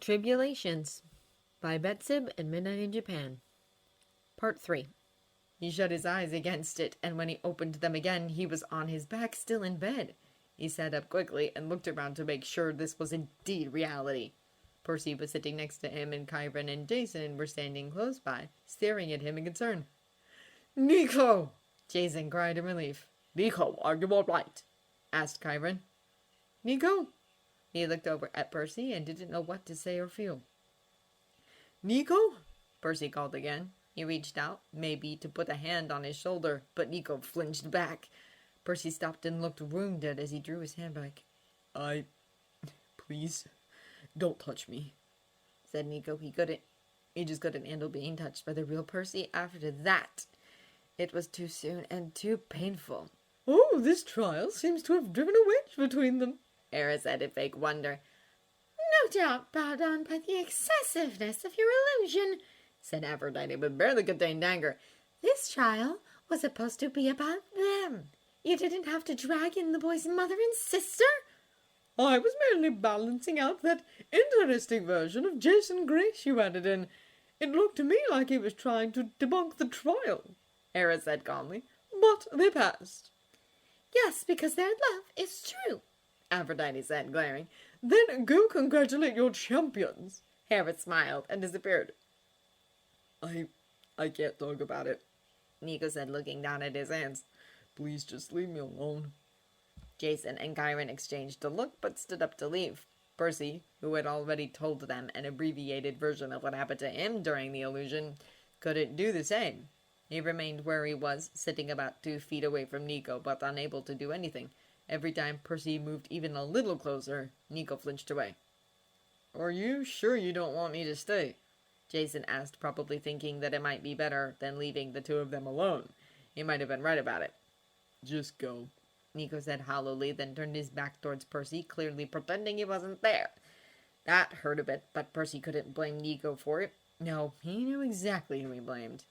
Tribulations by Betsib and Midnight in Japan. Part 3. He shut his eyes against it, and when he opened them again, he was on his back, still in bed. He sat up quickly and looked around to make sure this was indeed reality. Percy was sitting next to him, and Kyron and Jason were standing close by, staring at him in concern. "Nico!" Jason cried in relief. "Nico, are you all right?" asked Kyron. "Nico?" He looked over at Percy and didn't know what to say or feel. "Nico?" Percy called again. He reached out, maybe to put a hand on his shoulder, but Nico flinched back. Percy stopped and looked wounded as he drew his hand back. Please, don't touch me," said Nico. He just couldn't handle being touched by the real Percy after that. It was too soon and too painful. "Oh, this trial seems to have driven a wedge between them," Era said in fake wonder. "No doubt bowed down by the excessiveness of your illusion," said Aphrodite with barely contained anger. "This trial was supposed to be about them. You didn't have to drag in the boy's mother and sister." "I was merely balancing out that interesting version of Jason Grace you added in. It looked to me like he was trying to debunk the trial," Era said calmly. "But they passed." "Yes, because their love is true," Aphrodite said, glaring. "Then go congratulate your champions." Hera smiled and disappeared. I can't talk about it," Nico said, looking down at his hands. "Please just leave me alone." Jason and Kyron exchanged a look but stood up to leave. Percy, who had already told them an abbreviated version of what happened to him during the illusion, couldn't do the same. He remained where he was, sitting about 2 feet away from Nico, but unable to do anything. Every time Percy moved even a little closer, Nico flinched away. "Are you sure you don't want me to stay?" Jason asked, probably thinking that it might be better than leaving the two of them alone. He might have been right about it. "Just go," Nico said hollowly, then turned his back towards Percy, clearly pretending he wasn't there. That hurt a bit, but Percy couldn't blame Nico for it. No, he knew exactly who he blamed.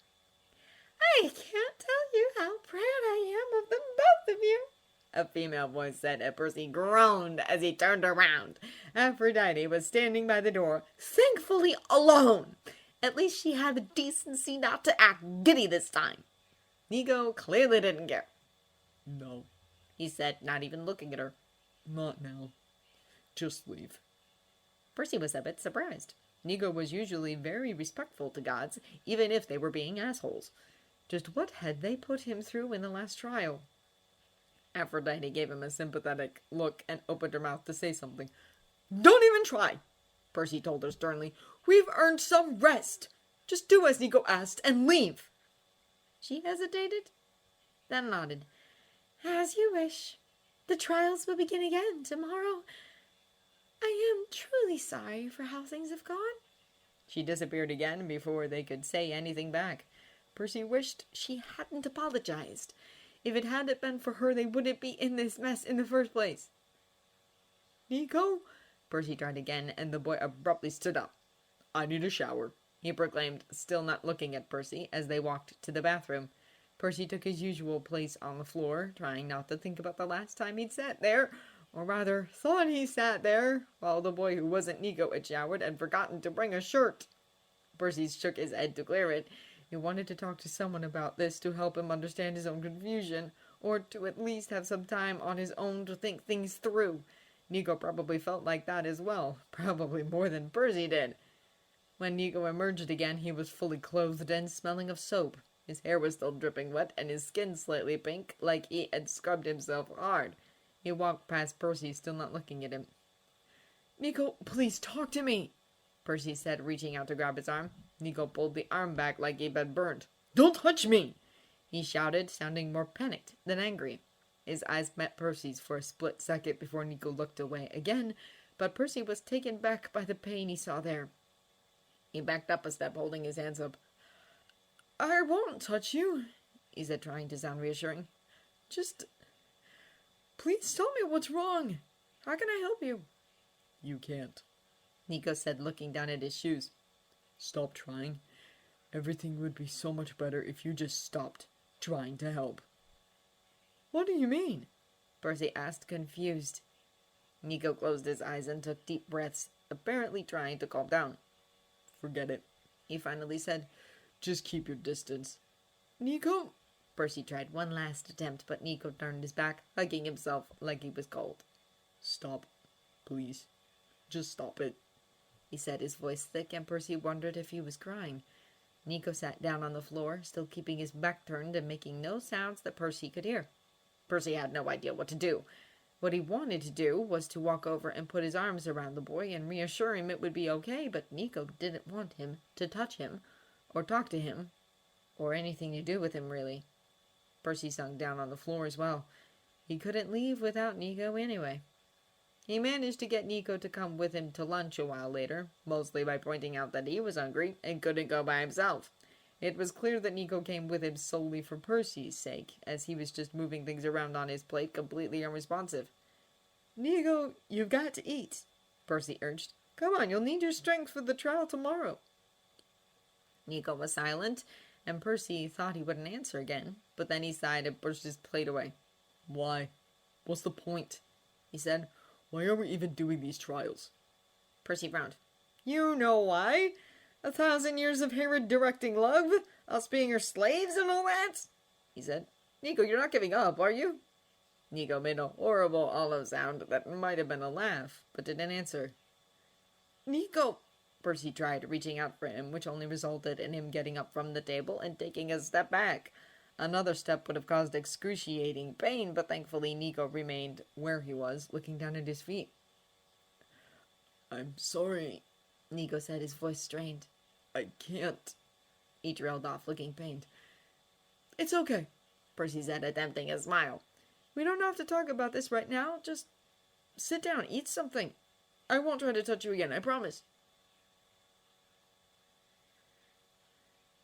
"I can't tell you how proud I am of them both of you," a female voice said, and Percy groaned as he turned around. Aphrodite was standing by the door, thankfully alone. At least she had the decency not to act giddy this time. Nico clearly didn't care. "No," he said, not even looking at her. "Not now. Just leave." Percy was a bit surprised. Nico was usually very respectful to gods, even if they were being assholes. Just what had they put him through in the last trial? Aphrodite gave him a sympathetic look and opened her mouth to say something. "Don't even try," Percy told her sternly. "We've earned some rest. Just do as Nico asked and leave." She hesitated, then nodded. "As you wish. The trials will begin again tomorrow. I am truly sorry for how things have gone." She disappeared again before they could say anything back. Percy wished she hadn't apologized. If it hadn't been for her, they wouldn't be in this mess in the first place. "Nico?" Percy tried again, and the boy abruptly stood up. "I need a shower," he proclaimed, still not looking at Percy, as they walked to the bathroom. Percy took his usual place on the floor, trying not to think about the last time he'd sat there, or rather, thought he sat there, while the boy who wasn't Nico had showered and forgotten to bring a shirt. Percy shook his head to clear it. He wanted to talk to someone about this to help him understand his own confusion, or to at least have some time on his own to think things through. Nico probably felt like that as well, probably more than Percy did. When Nico emerged again, he was fully clothed and smelling of soap. His hair was still dripping wet and his skin slightly pink, like he had scrubbed himself hard. He walked past Percy, still not looking at him. "Nico, please talk to me," Percy said, reaching out to grab his arm. Nico pulled the arm back like he'd been burnt. "Don't touch me!" he shouted, sounding more panicked than angry. His eyes met Percy's for a split second before Nico looked away again, but Percy was taken back by the pain he saw there. He backed up a step, holding his hands up. "I won't touch you," he said, trying to sound reassuring. "Just please tell me what's wrong. How can I help you?" "You can't," Nico said, looking down at his shoes. "Stop trying. Everything would be so much better if you just stopped trying to help." "What do you mean?" Percy asked, confused. Nico closed his eyes and took deep breaths. apparently trying to calm down. "Forget it," he finally said. "Just keep your distance." "Nico?" Percy tried one last attempt, but Nico turned his back, hugging himself like he was cold. "Stop. Please. Just stop it," he said, his voice thick, and Percy wondered if he was crying. Nico sat down on the floor, still keeping his back turned and making no sounds that Percy could hear. Percy had no idea what to do. What he wanted to do was to walk over and put his arms around the boy and reassure him it would be okay, but Nico didn't want him to touch him, or talk to him, or anything to do with him, really. Percy sunk down on the floor as well. He couldn't leave without Nico anyway. He managed to get Nico to come with him to lunch a while later, mostly by pointing out that he was hungry and couldn't go by himself. It was clear that Nico came with him solely for Percy's sake, as he was just moving things around on his plate, completely unresponsive. "Nico, you've got to eat," Percy urged. "Come on, you'll need your strength for the trial tomorrow." Nico was silent, and Percy thought he wouldn't answer again, but then he sighed and pushed his plate away. "Why? What's the point?" he said. "Why are we even doing these trials?" Percy frowned. "You know why? 1,000 years of Herod directing love, us being her slaves and all that," he said. "Nico, you're not giving up, are you?" Nico made a horrible olive sound that might have been a laugh, but didn't answer. "Nico," Percy tried, reaching out for him, which only resulted in him getting up from the table and taking a step back. Another step would have caused excruciating pain, but thankfully Nico remained where he was, looking down at his feet. "I'm sorry," Nico said, his voice strained. "I can't." He trailed off, looking pained. "It's okay," Percy said, attempting a smile. "We don't have to talk about this right now. Just sit down, eat something. I won't try to touch you again, I promise."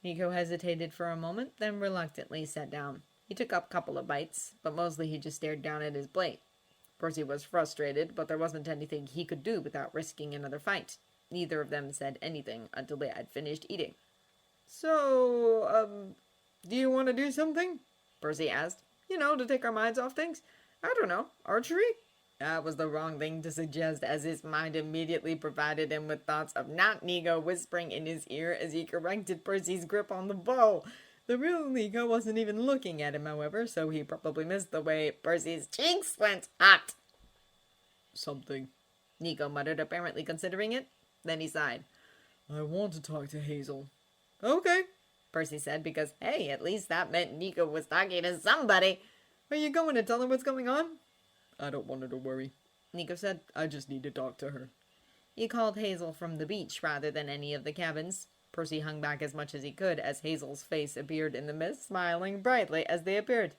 Nico hesitated for a moment, then reluctantly sat down. He took up a couple of bites, but mostly he just stared down at his plate. Percy was frustrated, but there wasn't anything he could do without risking another fight. Neither of them said anything until they had finished eating. "So, do you want to do something?" Percy asked. "You know, to take our minds off things. I don't know, archery?" That was the wrong thing to suggest, as his mind immediately provided him with thoughts of not Nico whispering in his ear as he corrected Percy's grip on the bow. The real Nico wasn't even looking at him, however, so he probably missed the way Percy's cheeks went hot. "Something," Nico muttered, apparently considering it. Then he sighed. "I want to talk to Hazel." "Okay," Percy said, because, hey, at least that meant Nico was talking to somebody. "Are you going to tell her what's going on?" "I don't want her to worry," Nico said. "I just need to talk to her." He called Hazel from the beach rather than any of the cabins. Percy hung back as much as he could as Hazel's face appeared in the mist, smiling brightly as they appeared.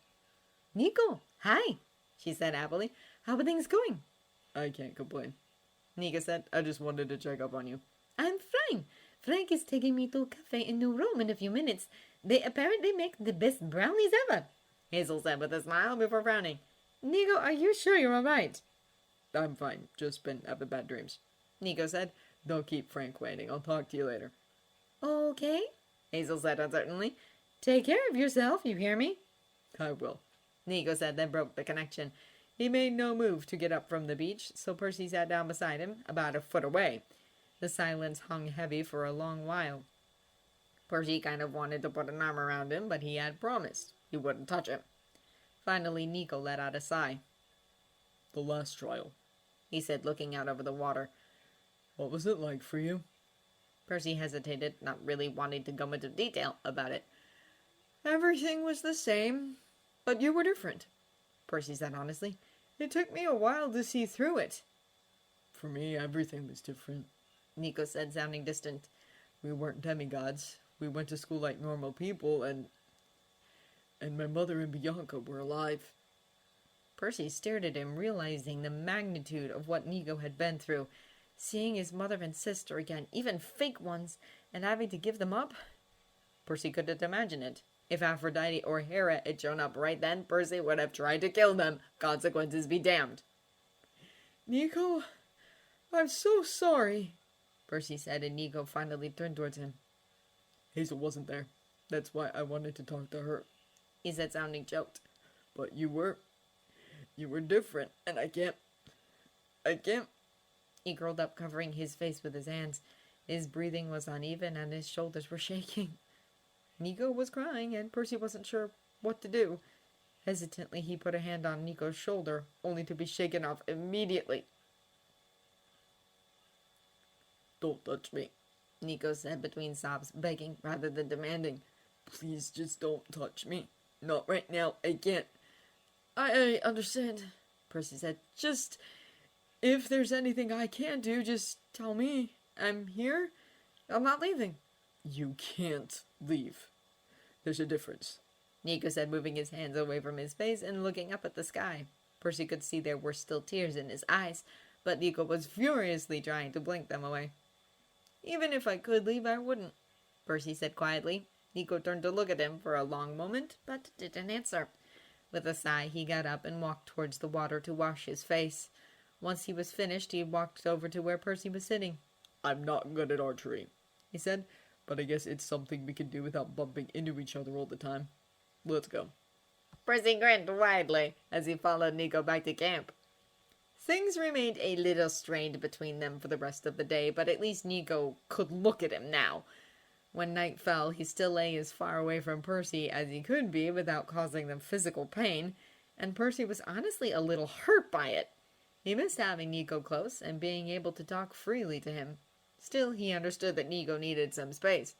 "Nico, hi," she said happily. "How are things going?" "I can't complain," Nico said. "I just wanted to check up on you." "I'm fine. Frank is taking me to a cafe in New Rome in a few minutes. They apparently make the best brownies ever," Hazel said with a smile before frowning. "Nico, are you sure you're all right?" "I'm fine. Just been having bad dreams," Nico said. "Don't keep Frank waiting. I'll talk to you later." "Okay," Hazel said uncertainly. "Take care of yourself, you hear me?" "I will," Nico said, then broke the connection. He made no move to get up from the beach, so Percy sat down beside him, about a foot away. The silence hung heavy for a long while. Percy kind of wanted to put an arm around him, but he had promised he wouldn't touch him. Finally, Nico let out a sigh. "The last trial," he said, looking out over the water. "What was it like for you?" Percy hesitated, not really wanting to go into detail about it. "Everything was the same, but you were different," Percy said honestly. "It took me a while to see through it." "For me, everything was different," Nico said, sounding distant. "We weren't demigods. We went to school like normal people, and my mother and Bianca were alive." Percy stared at him, realizing the magnitude of what Nico had been through. Seeing his mother and sister again, even fake ones, and having to give them up? Percy couldn't imagine it. If Aphrodite or Hera had shown up right then, Percy would have tried to kill them. Consequences be damned. "Nico, I'm so sorry," Percy said, and Nico finally turned towards him. "Hazel wasn't there. That's why I wanted to talk to her," he said, sounding choked. "But you were different, and I can't. He curled up, covering his face with his hands. His breathing was uneven and his shoulders were shaking. Nico was crying and Percy wasn't sure what to do. Hesitantly, he put a hand on Nico's shoulder, only to be shaken off immediately. "Don't touch me," Nico said between sobs, begging rather than demanding. "Please just don't touch me. Not right now. I can't." I understand," Percy said. "Just, if there's anything I can do, just tell me. I'm here. I'm not leaving." "You can't leave. There's a difference," Nico said, moving his hands away from his face and looking up at the sky. Percy could see there were still tears in his eyes, but Nico was furiously trying to blink them away. "Even if I could leave, I wouldn't," Percy said quietly. Nico turned to look at him for a long moment, but didn't answer. With a sigh, he got up and walked towards the water to wash his face. Once he was finished, he walked over to where Percy was sitting. "I'm not good at archery," he said, "but I guess it's something we can do without bumping into each other all the time. Let's go." Percy grinned widely as he followed Nico back to camp. Things remained a little strained between them for the rest of the day, but at least Nico could look at him now. When night fell, he still lay as far away from Percy as he could be without causing them physical pain, and Percy was honestly a little hurt by it. He missed having Nico close and being able to talk freely to him. Still, he understood that Nico needed some space.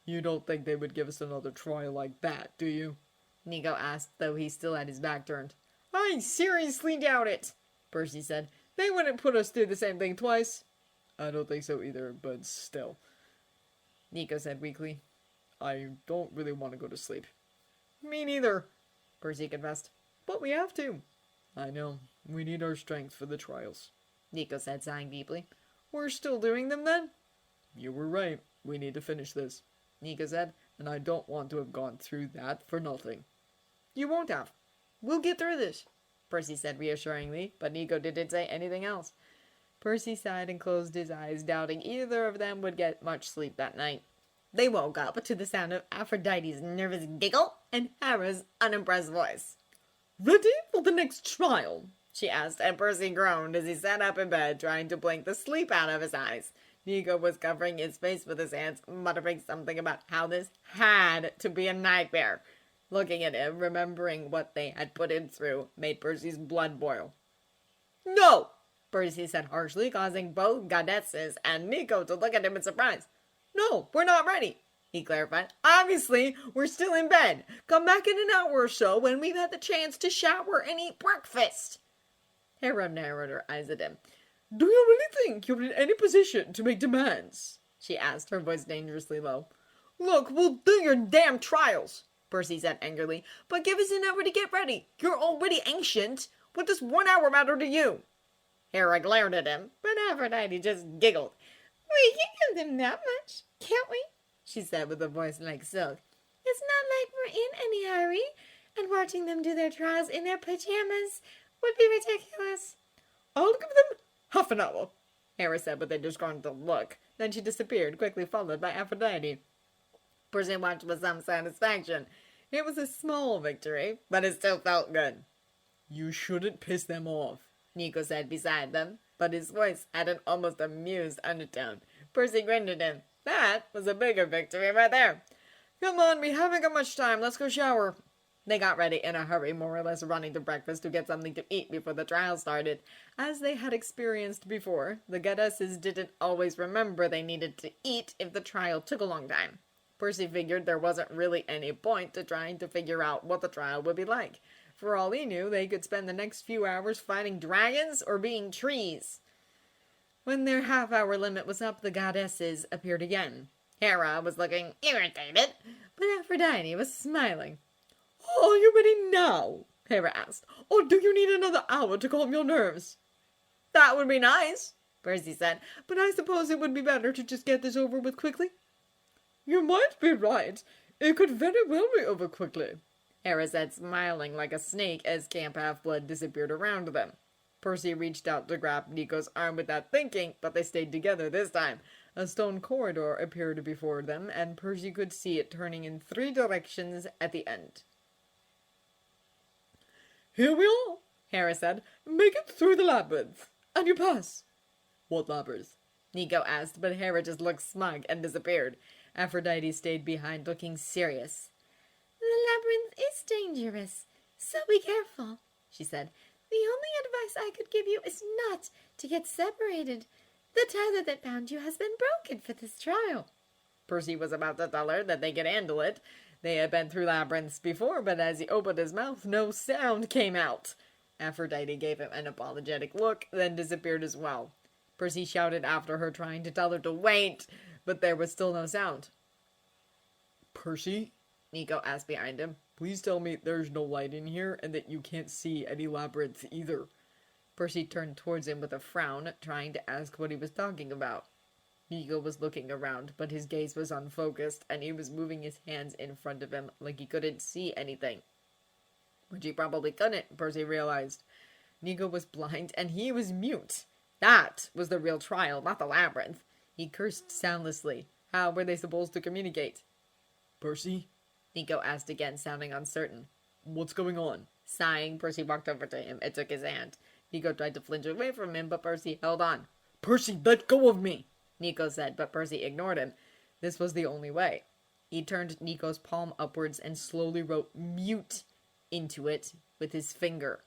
"You don't think they would give us another trial like that, do you?" Nico asked, though he still had his back turned. "I seriously doubt it," Percy said. "They wouldn't put us through the same thing twice." "I don't think so either, but still," Nico said weakly. "I don't really want to go to sleep." "Me neither," Percy confessed. "But we have to." "I know. We need our strength for the trials," Nico said, sighing deeply. "We're still doing them then?" "You were right. We need to finish this," Nico said, "and I don't want to have gone through that for nothing." "You won't have. We'll get through this," Percy said reassuringly, but Nico didn't say anything else. Percy sighed and closed his eyes, doubting either of them would get much sleep that night. They woke up to the sound of Aphrodite's nervous giggle and Hera's unimpressed voice. "Ready for the next trial?" she asked, and Percy groaned as he sat up in bed, trying to blink the sleep out of his eyes. Nico was covering his face with his hands, muttering something about how this had to be a nightmare. Looking at him, remembering what they had put him through, made Percy's blood boil. "No!" Percy said harshly, causing both goddesses and Nico to look at him in surprise. "No, we're not ready," he clarified. "Obviously, we're still in bed. Come back in an hour or so when we've had the chance to shower and eat breakfast." Hera narrowed her eyes at him. "Do you really think you're in any position to make demands?" she asked, her voice dangerously low. "Look, we'll do your damn trials," Percy said angrily, "but give us an hour to get ready. You're already ancient. What does 1 hour matter to you?" Hera glared at him, but Aphrodite just giggled. "We can give them that much, can't we?" she said with a voice like silk. "It's not like we're in any hurry, and watching them do their trials in their pajamas would be ridiculous." "I'll give them half an hour," Hera said with a disgruntled look. Then she disappeared, quickly followed by Aphrodite. Percy watched with some satisfaction. It was a small victory, but it still felt good. "You shouldn't piss them off," Nico said beside them, but his voice had an almost amused undertone. Percy grinned at him. That was a bigger victory right there. "Come on, we haven't got much time. Let's go shower." They got ready in a hurry, more or less running to breakfast to get something to eat before the trial started. As they had experienced before, the goddesses didn't always remember they needed to eat if the trial took a long time. Percy figured there wasn't really any point to trying to figure out what the trial would be like. For all he knew, they could spend the next few hours fighting dragons or being trees. When their half-hour limit was up, the goddesses appeared again. Hera was looking irritated, but Aphrodite was smiling. "Are you ready now?" Hera asked. "Or do you need another hour to calm your nerves?" "That would be nice," Percy said, "but I suppose it would be better to just get this over with quickly." "You might be right. It could very well be over quickly," Hera said, smiling like a snake as Camp Half-Blood disappeared around them. Percy reached out to grab Nico's arm without thinking, but they stayed together this time. A stone corridor appeared before them, and Percy could see it turning in 3 directions at the end. "Here we are," Hera said. "Make it through the labyrinth, and you pass." What labyrinth? Nico asked, but Hera just looked smug and disappeared. Aphrodite stayed behind, looking serious. The labyrinth is dangerous, so be careful, she said. The only advice I could give you is not to get separated. The tether that bound you has been broken for this trial. Percy was about to tell her that they could handle it. They had been through labyrinths before, but as he opened his mouth, no sound came out. Aphrodite gave him an apologetic look, then disappeared as well. Percy shouted after her, trying to tell her to wait, but there was still no sound. Percy? Nico asked behind him. Please tell me there's no light in here and that you can't see any labyrinth either. Percy turned towards him with a frown, trying to ask what he was talking about. Nico was looking around, but his gaze was unfocused, and he was moving his hands in front of him like he couldn't see anything. Which he probably couldn't, Percy realized. Nico was blind, and he was mute. That was the real trial, not the labyrinth. He cursed soundlessly. How were they supposed to communicate? Percy? Nico asked again, sounding uncertain. What's going on? Sighing, Percy walked over to him and took his hand. Nico tried to flinch away from him, but Percy held on. Percy, let go of me! Nico said, but Percy ignored him. This was the only way. He turned Nico's palm upwards and slowly wrote mute into it with his finger.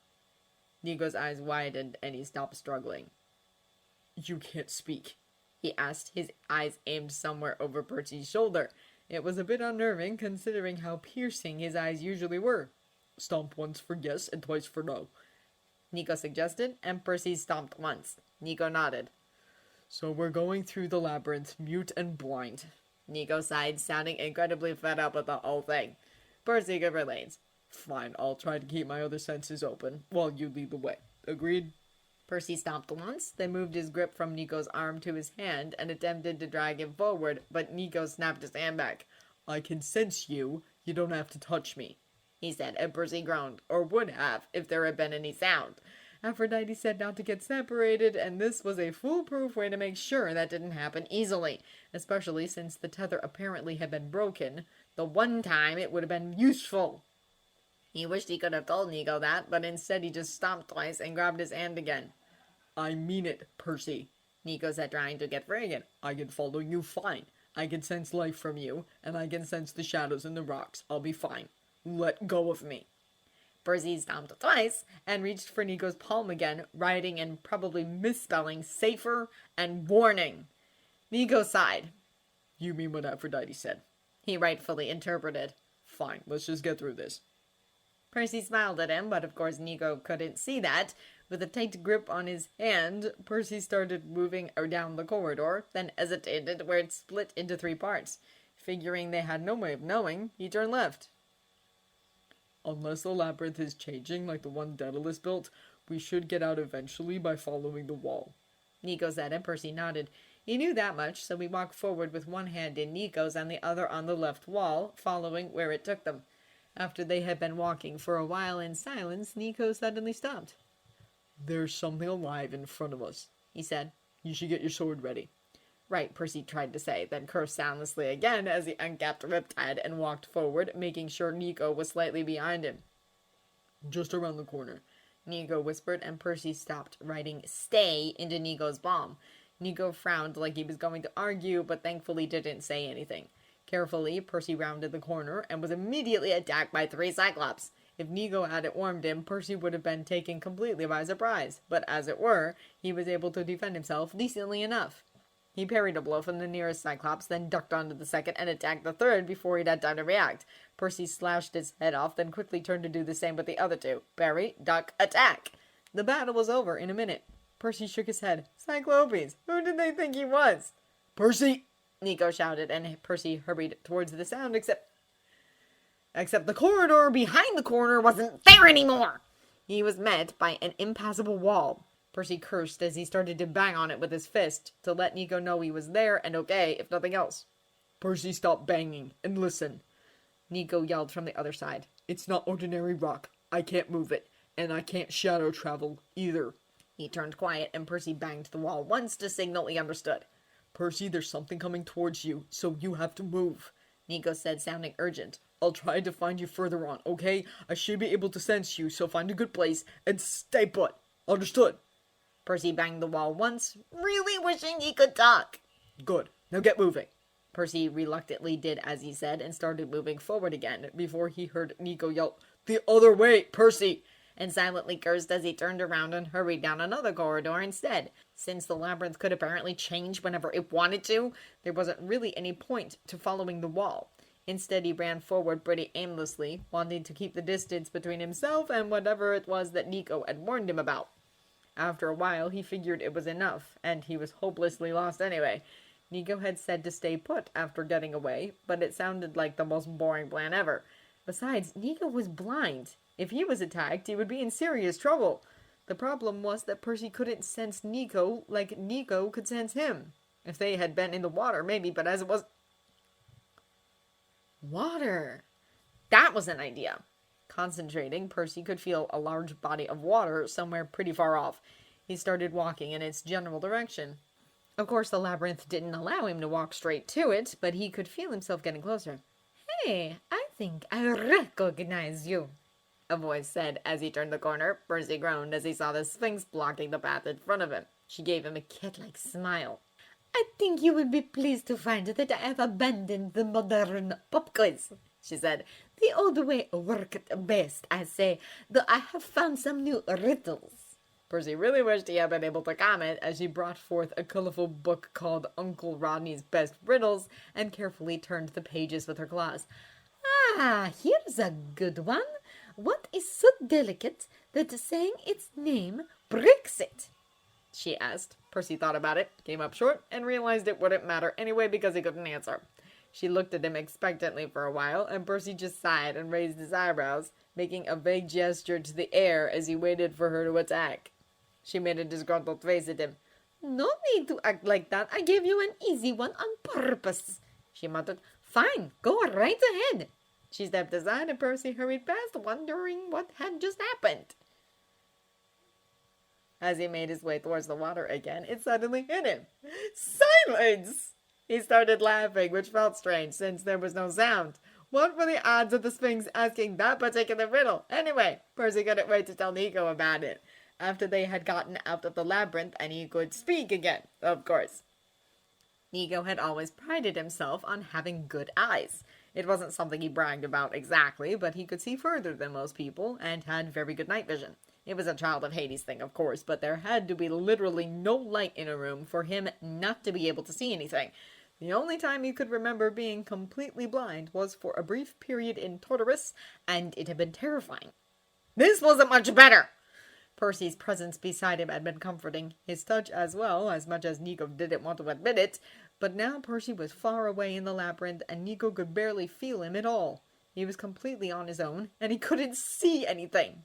Nico's eyes widened and he stopped struggling. You can't speak, he asked, his eyes aimed somewhere over Percy's shoulder. It was a bit unnerving, considering how piercing his eyes usually were. Stomp once for yes and twice for no, Nico suggested, and Percy stomped once. Nico nodded. So we're going through the labyrinth, mute and blind. Nico sighed, sounding incredibly fed up with the whole thing. Percy could relate. Fine, I'll try to keep my other senses open while you lead the way. Agreed? Percy stomped once, then moved his grip from Nico's arm to his hand and attempted to drag him forward, but Nico snapped his hand back. I can sense you. You don't have to touch me, he said, and Percy groaned, or would have if there had been any sound. Aphrodite said not to get separated, and this was a foolproof way to make sure that didn't happen easily, especially since the tether apparently had been broken. The one time it would have been useful. He wished he could have told Nico that, but instead he just stomped twice and grabbed his hand again. I mean it, Percy, Nico said, trying to get free again. I can follow you fine. I can sense life from you, and I can sense the shadows in the rocks. I'll be fine. Let go of me. Percy stomped twice and reached for Nico's palm again, writing and probably misspelling safer and warning. Nico sighed. You mean what Aphrodite said? He rightfully interpreted. Fine, let's just get through this. Percy smiled at him, but of course Nico couldn't see that. With a tight grip on his hand, Percy started moving down the corridor, then hesitated where it split into 3 parts. Figuring they had no way of knowing, he turned left. Unless the labyrinth is changing like the one Daedalus built, we should get out eventually by following the wall, Nico said, and Percy nodded. He knew that much, so he walked forward with one hand in Nico's and the other on the left wall, following where it took them. After they had been walking for a while in silence, Nico suddenly stopped. There's something alive in front of us, he said. You should get your sword ready. Right, Percy tried to say, then cursed soundlessly again as he uncapped Riptide and walked forward, making sure Nico was slightly behind him. Just around the corner, Nico whispered, and Percy stopped, writing stay into Nico's palm. Nico frowned like he was going to argue, but thankfully didn't say anything. Carefully, Percy rounded the corner and was immediately attacked by 3 Cyclops. If Nico hadn't warned him, Percy would have been taken completely by surprise, but as it were, he was able to defend himself decently enough. He parried a blow from the nearest Cyclops, then ducked onto the second and attacked the third before he'd had time to react. Percy slashed his head off, then quickly turned to do the same with the other 2. Parry, duck, attack! The battle was over in a minute. Percy shook his head. Cyclopes! Who did they think he was? Percy! Nico shouted, and Percy hurried towards the sound, except the corridor behind the corner wasn't there anymore! He was met by an impassable wall. Percy cursed as he started to bang on it with his fist to let Nico know he was there and okay, if nothing else. Percy, stop banging and listen, Nico yelled from the other side. It's not ordinary rock. I can't move it, and I can't shadow travel either. He turned quiet, and Percy banged the wall once to signal he understood. Percy, there's something coming towards you, so you have to move, Nico said, sounding urgent. I'll try to find you further on, okay? I should be able to sense you, so find a good place and stay put. Understood? Percy banged the wall once, really wishing he could talk. Good. Now get moving. Percy reluctantly did as he said and started moving forward again before he heard Nico yell, "The other way, Percy!" and silently cursed as he turned around and hurried down another corridor instead. Since the labyrinth could apparently change whenever it wanted to, there wasn't really any point to following the wall. Instead, he ran forward pretty aimlessly, wanting to keep the distance between himself and whatever it was that Nico had warned him about. After a while, he figured it was enough, and he was hopelessly lost anyway. Nico had said to stay put after getting away, but it sounded like the most boring plan ever. Besides, Nico was blind. If he was attacked, he would be in serious trouble. The problem was that Percy couldn't sense Nico like Nico could sense him. If they had been in the water, maybe, but as it was... Water! That was an idea. Concentrating, Percy could feel a large body of water somewhere pretty far off. He started walking in its general direction. Of course, the labyrinth didn't allow him to walk straight to it, but he could feel himself getting closer. Hey, I think I recognize you, a voice said as he turned the corner. Percy groaned as he saw the Sphinx blocking the path in front of him. She gave him a cat-like smile. I think you will be pleased to find that I have abandoned the modern pop quiz, she said. The old way worked best, I say, though I have found some new riddles. Percy really wished he had been able to comment as she brought forth a colorful book called Uncle Rodney's Best Riddles and carefully turned the pages with her claws. Ah, here's a good one. What is so delicate that saying its name breaks it? She asked. Percy thought about it, came up short, and realized it wouldn't matter anyway because he couldn't answer. She looked at him expectantly for a while, and Percy just sighed and raised his eyebrows, making a vague gesture to the air as he waited for her to attack. She made a disgruntled face at him. No need to act like that. I gave you an easy one on purpose, she muttered. Fine, go right ahead. She stepped aside and Percy hurried past, wondering what had just happened. As he made his way towards the water again, it suddenly hit him. Silence! He started laughing, which felt strange since there was no sound. What were the odds of the Sphinx asking that particular riddle? Anyway, Percy couldn't wait to tell Nico about it. After they had gotten out of the labyrinth and he could speak again, of course. Nico had always prided himself on having good eyes. It wasn't something he bragged about exactly, but he could see further than most people and had very good night vision. It was a child of Hades thing, of course, but there had to be literally no light in a room for him not to be able to see anything. The only time he could remember being completely blind was for a brief period in Tartarus, and it had been terrifying. This wasn't much better! Percy's presence beside him had been comforting, his touch as well, as much as Nico didn't want to admit it, but now Percy was far away in the labyrinth and Nico could barely feel him at all. He was completely on his own, and he couldn't see anything.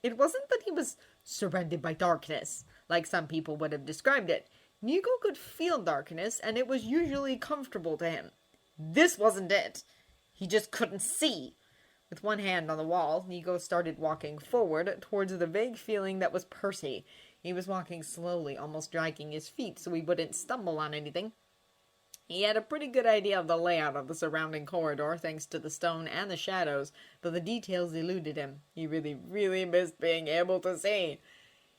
It wasn't that he was surrounded by darkness, like some people would have described it. Nico could feel darkness, and it was usually comfortable to him. This wasn't it. He just couldn't see. With one hand on the wall, Nico started walking forward towards the vague feeling that was Percy. He was walking slowly, almost dragging his feet so he wouldn't stumble on anything. He had a pretty good idea of the layout of the surrounding corridor, thanks to the stone and the shadows, but the details eluded him. He really missed being able to see.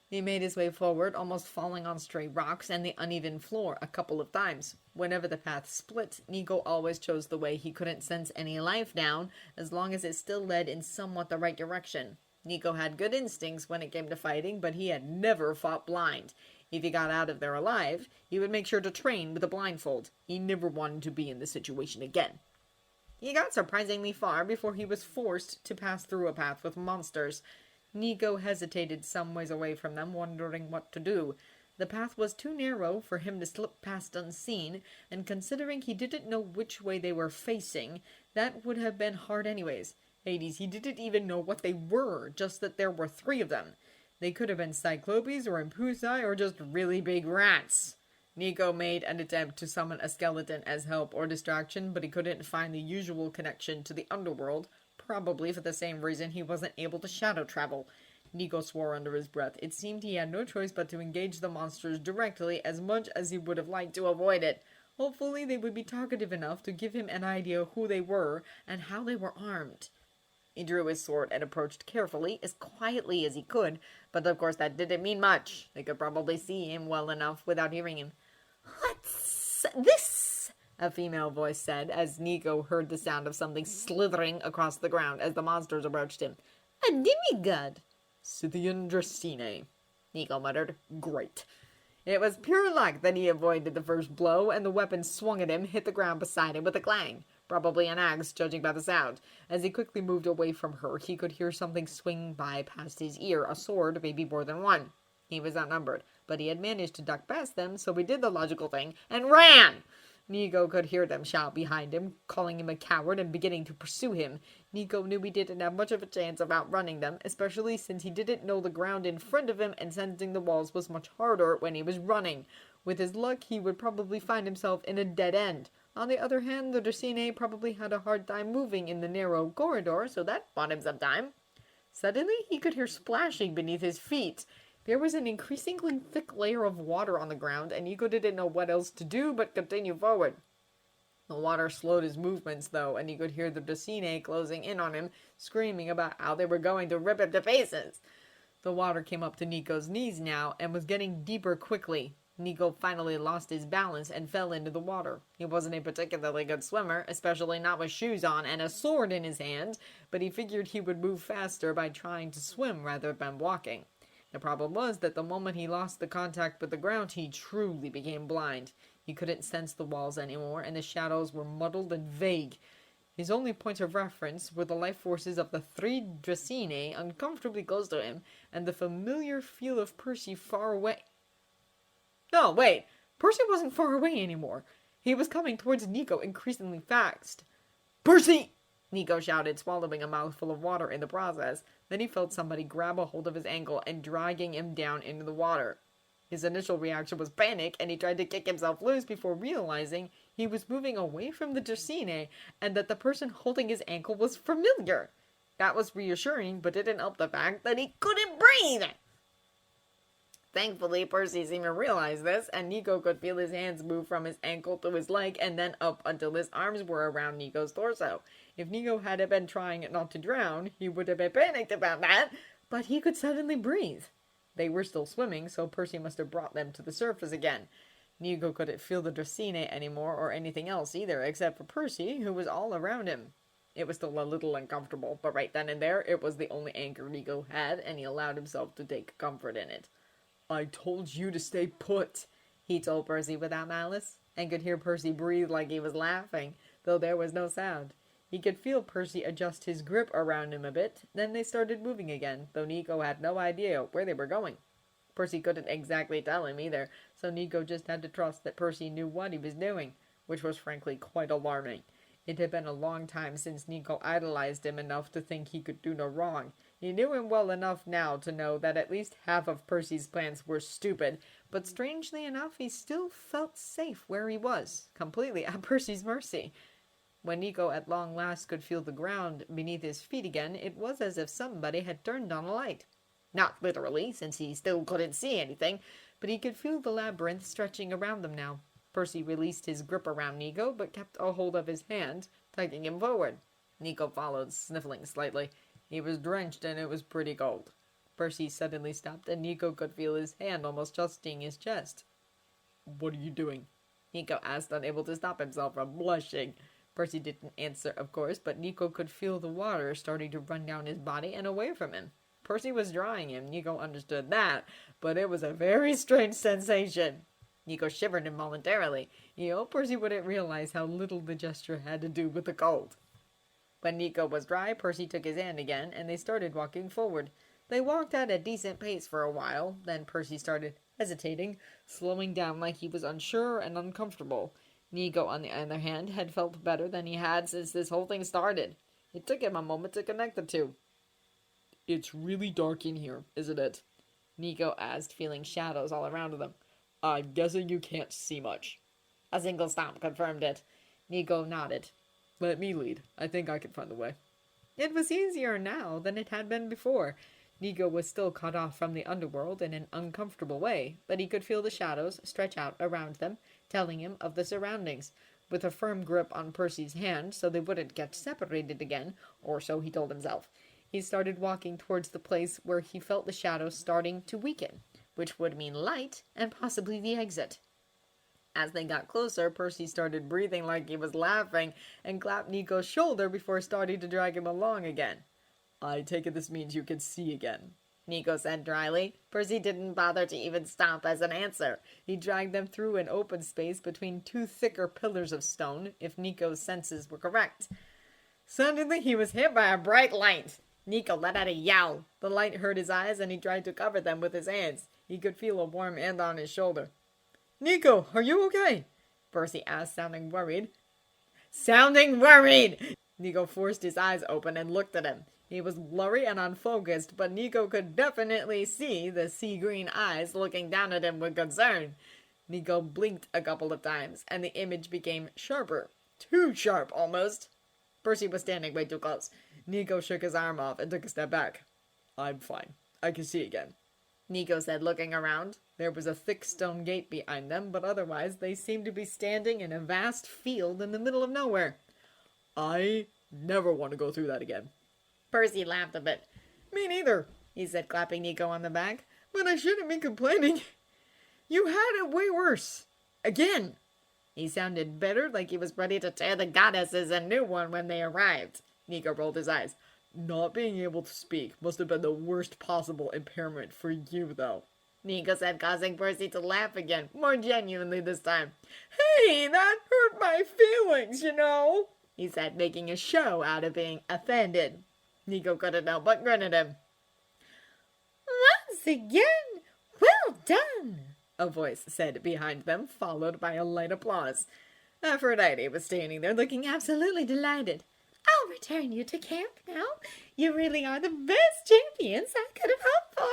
He made his way forward, almost falling on stray rocks and the uneven floor a couple of times. Whenever the path split, Nico always chose the way he couldn't sense any life down, as long as it still led in somewhat the right direction. Nico had good instincts when it came to fighting, but he had never fought blind. If he got out of there alive, he would make sure to train with a blindfold. He never wanted to be in this situation again. He got surprisingly far before he was forced to pass through a path with monsters. Nico hesitated some ways away from them, wondering what to do. The path was too narrow for him to slip past unseen, and considering he didn't know which way they were facing, that would have been hard anyways. Hades, he didn't even know what they were, just that there were 3 of them. They could have been Cyclopes or Impusi or just really big rats. Nico made an attempt to summon a skeleton as help or distraction, but he couldn't find the usual connection to the underworld, probably for the same reason he wasn't able to shadow travel. Nico swore under his breath. It seemed he had no choice but to engage the monsters directly as much as he would have liked to avoid it. Hopefully they would be talkative enough to give him an idea who they were and how they were armed. He drew his sword and approached carefully, as quietly as he could, but of course that didn't mean much. They could probably see him well enough without hearing him. "What's this?" a female voice said, as Nico heard the sound of something slithering across the ground as the monsters approached him. "A demigod." Scythian Dracine, Nico muttered. great. It was pure luck that he avoided the first blow, and the weapon swung at him hit the ground beside him with a clang. Probably an axe, judging by the sound. As he quickly moved away from her, he could hear something swing by past his ear, a sword, maybe more than one. He was outnumbered, but he had managed to duck past them, so he did the logical thing and ran! Nico could hear them shout behind him, calling him a coward and beginning to pursue him. Nico knew he didn't have much of a chance of outrunning them, especially since he didn't know the ground in front of him, and sensing the walls was much harder when he was running. With his luck, he would probably find himself in a dead end. On the other hand, the Dracine probably had a hard time moving in the narrow corridor, so that bought him some time. Suddenly, he could hear splashing beneath his feet. There was an increasingly thick layer of water on the ground, and Nico didn't know what else to do but continue forward. The water slowed his movements, though, and he could hear the Dracine closing in on him, screaming about how they were going to rip him to pieces. The water came up to Nico's knees now, and was getting deeper quickly. Nico finally lost his balance and fell into the water. He wasn't a particularly good swimmer, especially not with shoes on and a sword in his hand, but he figured he would move faster by trying to swim rather than walking. The problem was that the moment he lost the contact with the ground, he truly became blind. He couldn't sense the walls anymore, and the shadows were muddled and vague. His only points of reference were the life forces of the three Dracine uncomfortably close to him, and the familiar feel of Percy far away. No, wait. Percy wasn't far away anymore. He was coming towards Nico increasingly fast. "Percy!" Nico shouted, swallowing a mouthful of water in the process. Then he felt somebody grab a hold of his ankle and dragging him down into the water. His initial reaction was panic, and he tried to kick himself loose before realizing he was moving away from the Dracine and that the person holding his ankle was familiar. That was reassuring, but didn't help the fact that he couldn't breathe. Thankfully, Percy seemed to realize this, and Nico could feel his hands move from his ankle to his leg and then up until his arms were around Nico's torso. If Nico hadn't been trying not to drown, he would have been panicked about that, but he could suddenly breathe. They were still swimming, so Percy must have brought them to the surface again. Nico couldn't feel the Dracine anymore or anything else either, except for Percy, who was all around him. It was still a little uncomfortable, but right then and there, it was the only anchor Nico had, and he allowed himself to take comfort in it. "I told you to stay put," he told Percy without malice, and could hear Percy breathe like he was laughing, though there was no sound. He could feel Percy adjust his grip around him a bit, then they started moving again, though Nico had no idea where they were going. Percy couldn't exactly tell him either, so Nico just had to trust that Percy knew what he was doing, which was frankly quite alarming. It had been a long time since Nico idolized him enough to think he could do no wrong. He knew him well enough now to know that at least half of Percy's plans were stupid, but strangely enough he still felt safe where he was, completely at Percy's mercy. When Nico at long last could feel the ground beneath his feet again, it was as if somebody had turned on a light. Not literally, since he still couldn't see anything, but he could feel the labyrinth stretching around them now. Percy released his grip around Nico, but kept a hold of his hand, tugging him forward. Nico followed, sniffling slightly. He was drenched, and it was pretty cold. Percy suddenly stopped, and Nico could feel his hand almost touching his chest. "What are you doing?" Nico asked, unable to stop himself from blushing. Percy didn't answer, of course, but Nico could feel the water starting to run down his body and away from him. Percy was drying him, Nico understood that, but it was a very strange sensation. Nico shivered involuntarily. He hoped Percy wouldn't realize how little the gesture had to do with the cold. When Nico was dry, Percy took his hand again, and they started walking forward. They walked at a decent pace for a while, then Percy started hesitating, slowing down like he was unsure and uncomfortable. Nico, on the other hand, had felt better than he had since this whole thing started. It took him a moment to connect the two. "It's really dark in here, isn't it?" Nico asked, feeling shadows all around them. "I'm guessing you can't see much." A single stomp confirmed it. Nico nodded. "Let me lead. I think I can find the way." It was easier now than it had been before. Nico was still cut off from the underworld in an uncomfortable way, but he could feel the shadows stretch out around them, telling him of the surroundings. with a firm grip on Percy's hand so they wouldn't get separated again, or so he told himself. He started walking towards the place where he felt the shadows starting to weaken, which would mean light and possibly the exit. As they got closer, Percy started breathing like he was laughing and clapped Nico's shoulder before starting to drag him along again. I take it this means you can see again, Nico said dryly. Percy didn't bother to even stop as an answer. He dragged them through an open space between two thicker pillars of stone, if Nico's senses were correct. Suddenly he was hit by a bright light. Nico let out a yell. The light hurt his eyes and he tried to cover them with his hands. He could feel a warm hand on his shoulder. Nico, are you okay? Percy asked, sounding worried. Sounding worried! Nico forced his eyes open and looked at him. He was blurry and unfocused, but Nico could definitely see the sea-green eyes looking down at him with concern. Nico blinked a couple of times, and the image became sharper. Too sharp, almost. Percy was standing way too close. Nico shook his arm off and took a step back. I'm fine. I can see again, Nico said, looking around. There was a thick stone gate behind them, but otherwise they seemed to be standing in a vast field in the middle of nowhere. I never want to go through that again. Percy laughed a bit. Me neither, he said, clapping Nico on the back. But I shouldn't be complaining. You had it way worse. Again. He sounded bitter, like he was ready to tear the goddesses a new one when they arrived. Nico rolled his eyes. Not being able to speak must have been the worst possible impairment for you, though, Nico said, causing Percy to laugh again, more genuinely this time. Hey, that hurt my feelings, you know, he said, making a show out of being offended. Nico couldn't help but grin at him. Once again, well done, a voice said behind them, followed by a light applause. Aphrodite was standing there looking absolutely delighted. I'll return you to camp now. You really are the best champions I could have hoped for.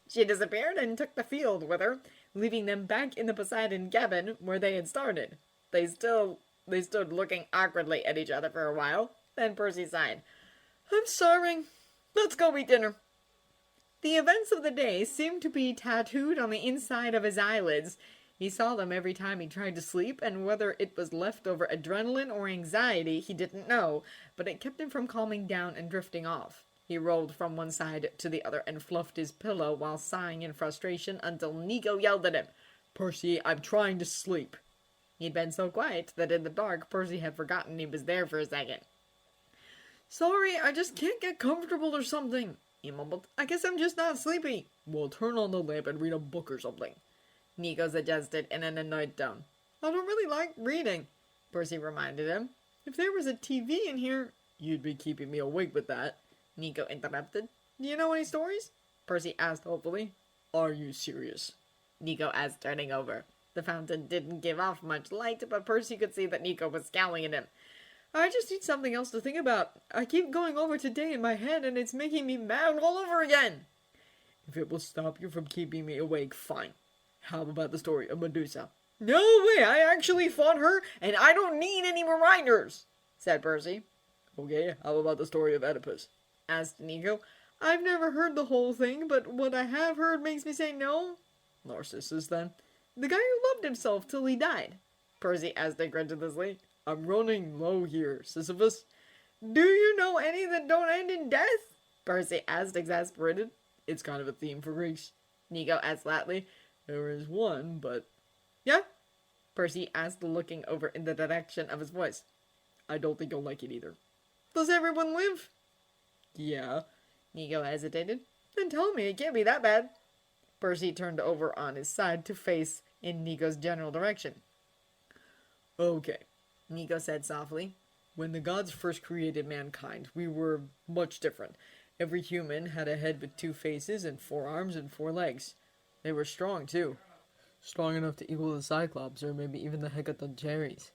She disappeared and took the field with her, leaving them back in the Poseidon cabin where they had started. They stood looking awkwardly at each other for a while. Then Percy sighed. I'm sorry. Let's go eat dinner. The events of the day seemed to be tattooed on the inside of his eyelids. He saw them every time he tried to sleep, and whether it was leftover adrenaline or anxiety, he didn't know, but it kept him from calming down and drifting off. He rolled from one side to the other and fluffed his pillow while sighing in frustration until Nico yelled at him. Percy, I'm trying to sleep. He'd been so quiet that in the dark, Percy had forgotten he was there for a second. Sorry, I just can't get comfortable or something, he mumbled. I guess I'm just not sleepy. Well, turn on the lamp and read a book or something, Nico suggested in an annoyed tone. I don't really like reading, Percy reminded him. If there was a TV in here, you'd be keeping me awake with that, Nico interrupted. Do you know any stories? Percy asked hopefully. Are you serious? Nico asked, turning over. The fountain didn't give off much light, but Percy could see that Nico was scowling at him. I just need something else to think about. I keep going over today in my head, and it's making me mad all over again. If it will stop you from keeping me awake, fine. How about the story of Medusa? No way, I actually fought her, and I don't need any reminders, said Percy. Okay, how about the story of Oedipus? Asked Nico. I've never heard the whole thing, but what I have heard makes me say no. Narcissus, then? The guy who loved himself till he died, Percy asked incredulously. I'm running low here, Sisyphus. Do you know any that don't end in death? Percy asked, exasperated. It's kind of a theme for Greeks. Nico asked flatly. There is one, but... Yeah? Percy asked, looking over in the direction of his voice. I don't think you'll like it either. Does everyone live? Yeah. Nico hesitated. Then tell me, it can't be that bad. Percy turned over on his side to face in Nico's general direction. Okay, Nico said softly. When the gods first created mankind, we were much different. Every human had a head with 2 faces and 4 arms and 4 legs. They were strong, too. Strong enough to equal the Cyclops, or maybe even the Hecatogeries.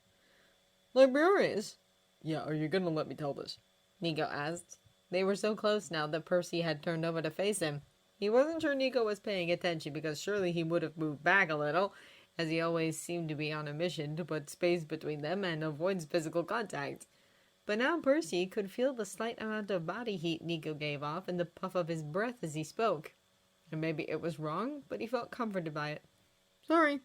Librarians? Yeah, are you gonna let me tell this? Nico asked. They were so close now that Percy had turned over to face him. He wasn't sure Nico was paying attention, because surely he would have moved back a little, as he always seemed to be on a mission to put space between them and avoid physical contact. But now Percy could feel the slight amount of body heat Nico gave off in the puff of his breath as he spoke. And maybe it was wrong, but he felt comforted by it. Sorry,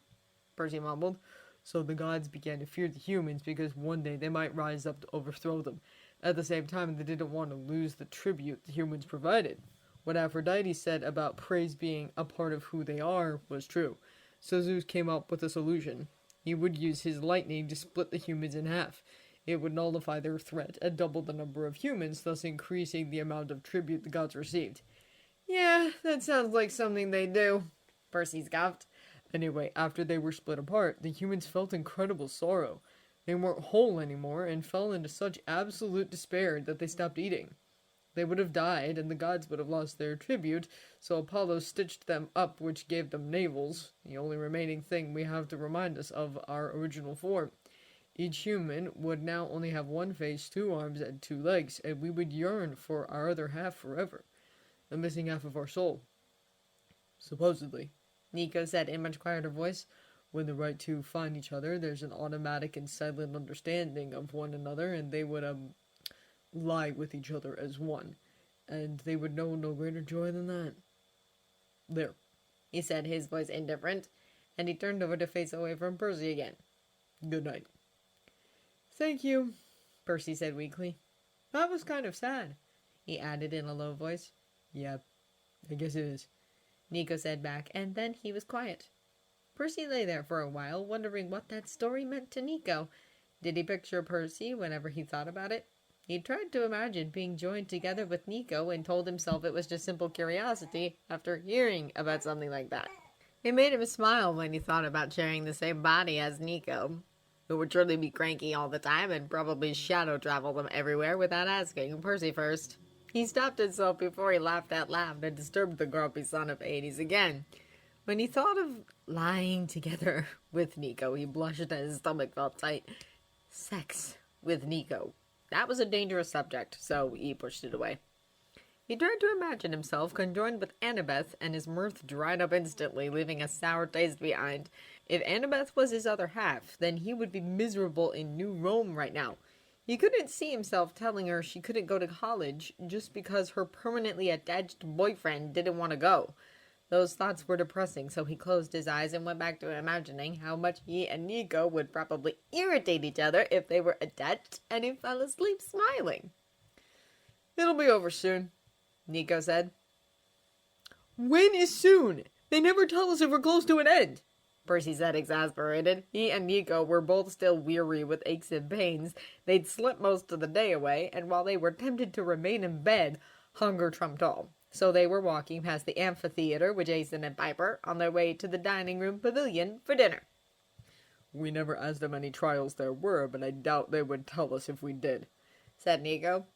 Percy mumbled. So the gods began to fear the humans because one day they might rise up to overthrow them. At the same time, they didn't want to lose the tribute the humans provided. What Aphrodite said about praise being a part of who they are was true. So Zeus came up with a solution. He would use his lightning to split the humans in half. It would nullify their threat and double the number of humans, thus increasing the amount of tribute the gods received. Yeah, that sounds like something they do, Percy scoffed. Anyway, after they were split apart, the humans felt incredible sorrow. They weren't whole anymore and fell into such absolute despair that they stopped eating. They would have died and the gods would have lost their tribute, so Apollo stitched them up, which gave them navels, the only remaining thing we have to remind us of our original form. Each human would now only have one face, 2 arms, and 2 legs, and we would yearn for our other half forever, the missing half of our soul. Supposedly, Nico said in a much quieter voice. When the right two find each other, there's an automatic and silent understanding of one another, and they would lie with each other as one, and they would know no greater joy than that. There, he said, his voice indifferent, and he turned over to face away from Percy again. Good night. Thank you, Percy said weakly. That was kind of sad, he added in a low voice. Yeah, I guess it is, Nico said back, and then he was quiet. Percy lay there for a while, wondering what that story meant to Nico. Did he picture Percy whenever he thought about it? He tried to imagine being joined together with Nico and told himself it was just simple curiosity after hearing about something like that. It made him smile when he thought about sharing the same body as Nico, who would surely be cranky all the time and probably shadow travel them everywhere without asking Percy first. He stopped himself before he laughed out loud and disturbed the grumpy son of Hades again. When he thought of lying together with Nico, he blushed and his stomach felt tight. Sex with Nico. That was a dangerous subject, so he pushed it away. He tried to imagine himself conjoined with Annabeth, and his mirth dried up instantly, leaving a sour taste behind. If Annabeth was his other half, then he would be miserable in New Rome right now. He couldn't see himself telling her she couldn't go to college just because her permanently attached boyfriend didn't want to go. Those thoughts were depressing, so he closed his eyes and went back to imagining how much he and Nico would probably irritate each other if they were attached, and he fell asleep smiling. It'll be over soon, Nico said. When is soon? They never tell us if we're close to an end, Percy said, exasperated. He and Nico were both still weary with aches and pains. They'd slept most of the day away, and while they were tempted to remain in bed, hunger trumped all. So they were walking past the amphitheater with Jason and Piper on their way to the dining room pavilion for dinner. We never asked them any trials there were, but I doubt they would tell us if we did, said Nico.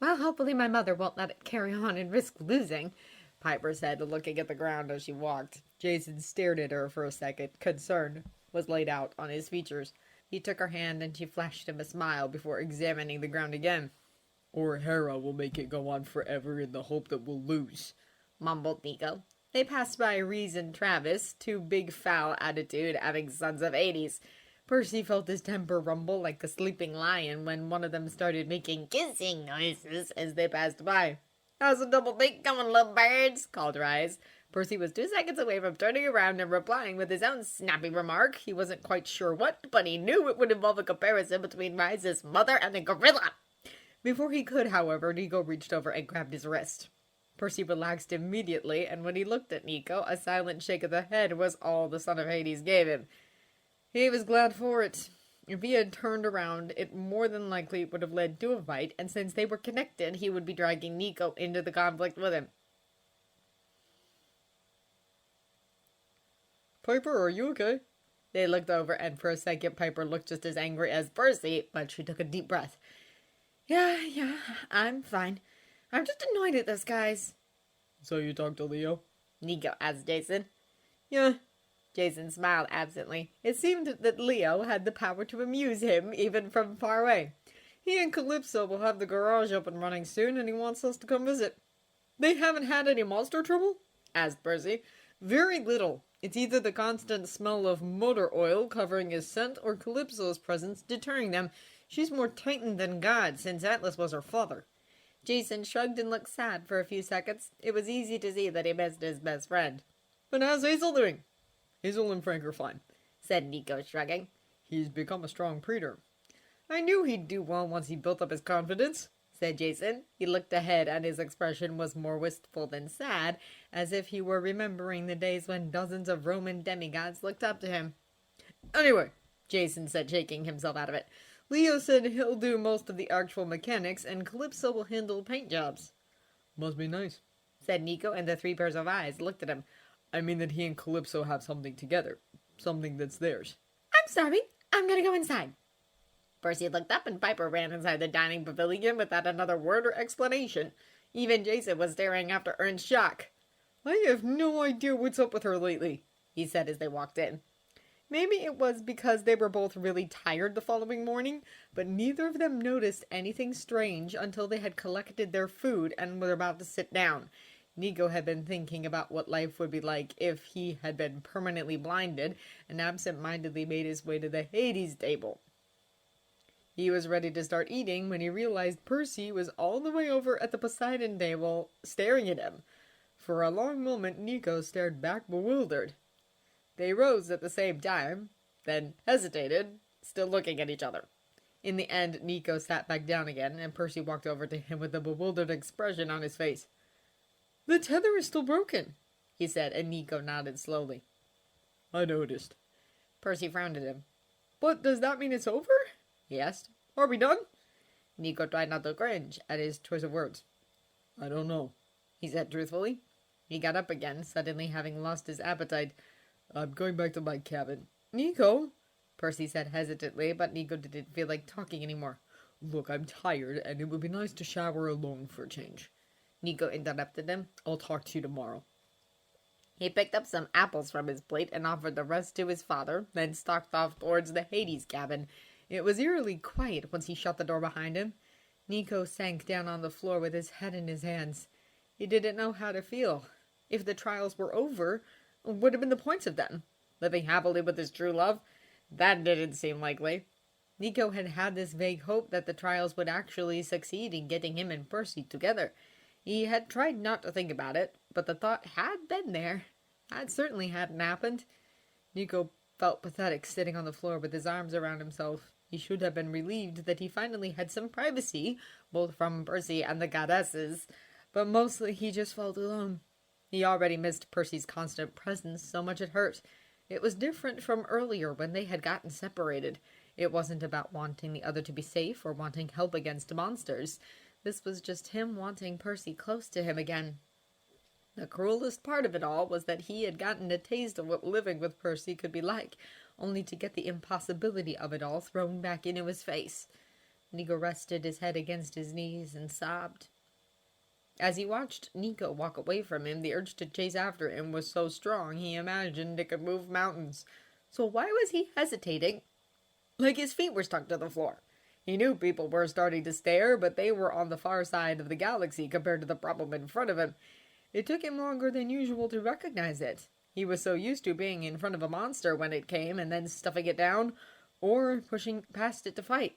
Well, hopefully my mother won't let it carry on and risk losing, Piper said, looking at the ground as she walked. Jason stared at her for a second. Concern was laid out on his features. He took her hand and she flashed him a smile before examining the ground again. Or Hera will make it go on forever in the hope that we'll lose, mumbled Nico. They passed by Reese and Travis, 2 big foul attitude having sons of Hades. Percy felt his temper rumble like a sleeping lion when one of them started making kissing noises as they passed by. How's a double date going, little birds? Called Rise. Percy was 2 seconds away from turning around and replying with his own snappy remark. He wasn't quite sure what, but he knew it would involve a comparison between Rise's mother and a gorilla. Before he could, however, Nico reached over and grabbed his wrist. Percy relaxed immediately, and when he looked at Nico, a silent shake of the head was all the son of Hades gave him. He was glad for it. If he had turned around, it more than likely would have led to a fight, and since they were connected, he would be dragging Nico into the conflict with him. Piper, are you okay? They looked over, and for a second Piper looked just as angry as Percy, but she took a deep breath. Yeah, I'm fine. I'm just annoyed at those guys. So you talked to Leo? Nico asked Jason. Yeah. Jason smiled absently. It seemed that Leo had the power to amuse him, even from far away. He and Calypso will have the garage up and running soon, and he wants us to come visit. They haven't had any monster trouble? Asked Percy. Very little. It's either the constant smell of motor oil covering his scent or Calypso's presence deterring them. She's more Titan than God, since Atlas was her father. Jason shrugged and looked sad for a few seconds. It was easy to see that he missed his best friend. But how's Hazel doing? Hazel and Frank are fine, said Nico, shrugging. He's become a strong preacher. I knew he'd do well once he built up his confidence, said Jason. He looked ahead, and his expression was more wistful than sad, as if he were remembering the days when dozens of Roman demigods looked up to him. Anyway, Jason said, shaking himself out of it, Leo said he'll do most of the actual mechanics, and Calypso will handle paint jobs. Must be nice, said Nico, and the three pairs of eyes looked at him. I mean that he and Calypso have something together. Something that's theirs. I'm sorry. I'm gonna go inside. Percy looked up, and Piper ran inside the dining pavilion without another word or explanation. Even Jason was staring after her in shock. I have no idea what's up with her lately, he said as they walked in. Maybe it was because they were both really tired the following morning, but neither of them noticed anything strange until they had collected their food and were about to sit down. Nico had been thinking about what life would be like if he had been permanently blinded, and absent-mindedly made his way to the Hades table. He was ready to start eating when he realized Percy was all the way over at the Poseidon table, staring at him. For a long moment, Nico stared back bewildered. They rose at the same time, then hesitated, still looking at each other. In the end, Nico sat back down again, and Percy walked over to him with a bewildered expression on his face. The tether is still broken, he said, and Nico nodded slowly. I noticed. Percy frowned at him. But does that mean it's over? He asked. Are we done? Nico tried not to cringe at his choice of words. I don't know, he said truthfully. He got up again, suddenly having lost his appetite. I'm going back to my cabin. Nico, Percy said hesitantly, but Nico didn't feel like talking anymore. Look, I'm tired, and it would be nice to shower alone for a change. Nico interrupted him. I'll talk to you tomorrow. He picked up some apples from his plate and offered the rest to his father, then stalked off towards the Hades cabin. It was eerily quiet once he shut the door behind him. Nico sank down on the floor with his head in his hands. He didn't know how to feel. If the trials were over, what would have been the points of them? Living happily with his true love? That didn't seem likely. Nico had had this vague hope that the trials would actually succeed in getting him and Percy together. He had tried not to think about it, but the thought had been there. That certainly hadn't happened. Nico felt pathetic sitting on the floor with his arms around himself. He should have been relieved that he finally had some privacy, both from Percy and the goddesses, but mostly he just felt alone. He already missed Percy's constant presence so much it hurt. It was different from earlier when they had gotten separated. It wasn't about wanting the other to be safe or wanting help against monsters. This was just him wanting Percy close to him again. The cruelest part of it all was that he had gotten a taste of what living with Percy could be like, only to get the impossibility of it all thrown back into his face. Nico rested his head against his knees and sobbed. As he watched Nico walk away from him, the urge to chase after him was so strong he imagined it could move mountains. So why was he hesitating? Like his feet were stuck to the floor. He knew people were starting to stare, but they were on the far side of the galaxy compared to the problem in front of him. It took him longer than usual to recognize it. He was so used to being in front of a monster when it came and then stuffing it down, or pushing past it to fight.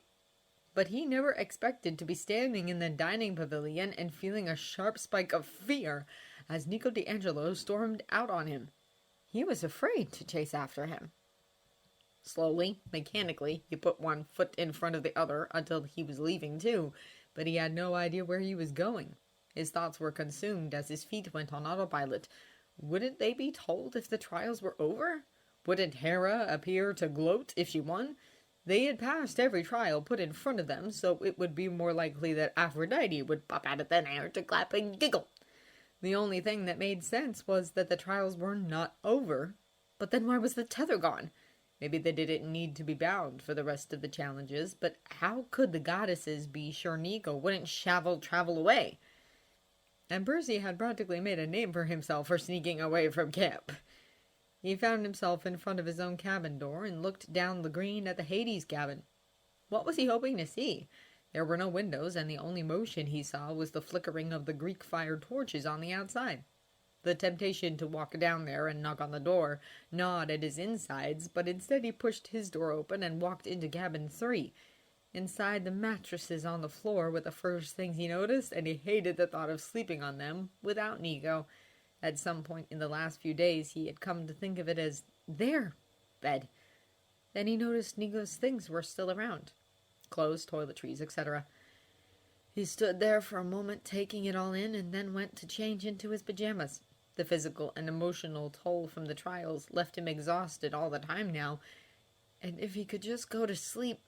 But he never expected to be standing in the dining pavilion and feeling a sharp spike of fear as Nico D'Angelo stormed out on him. He was afraid to chase after him. Slowly, mechanically, he put one foot in front of the other until he was leaving too, but he had no idea where he was going. His thoughts were consumed as his feet went on autopilot. Wouldn't they be told if the trials were over? Wouldn't Hera appear to gloat if she won? They had passed every trial put in front of them, so it would be more likely that Aphrodite would pop out of thin air to clap and giggle. The only thing that made sense was that the trials were not over. But then why was the tether gone? Maybe they didn't need to be bound for the rest of the challenges, but how could the goddesses be sure Nico wouldn't travel away? And Percy had practically made a name for himself for sneaking away from camp. He found himself in front of his own cabin door and looked down the green at the Hades cabin. What was he hoping to see? There were no windows, and the only motion he saw was the flickering of the Greek-fired torches on the outside. The temptation to walk down there and knock on the door gnawed at his insides, but instead he pushed his door open and walked into cabin 3. Inside, the mattresses on the floor were the first things he noticed, and he hated the thought of sleeping on them without Nico. At some point in the last few days, he had come to think of it as their bed. Then he noticed Nico's things were still around. Clothes, toiletries, etc. He stood there for a moment, taking it all in, and then went to change into his pajamas. The physical and emotional toll from the trials left him exhausted all the time now, and if he could just go to sleep.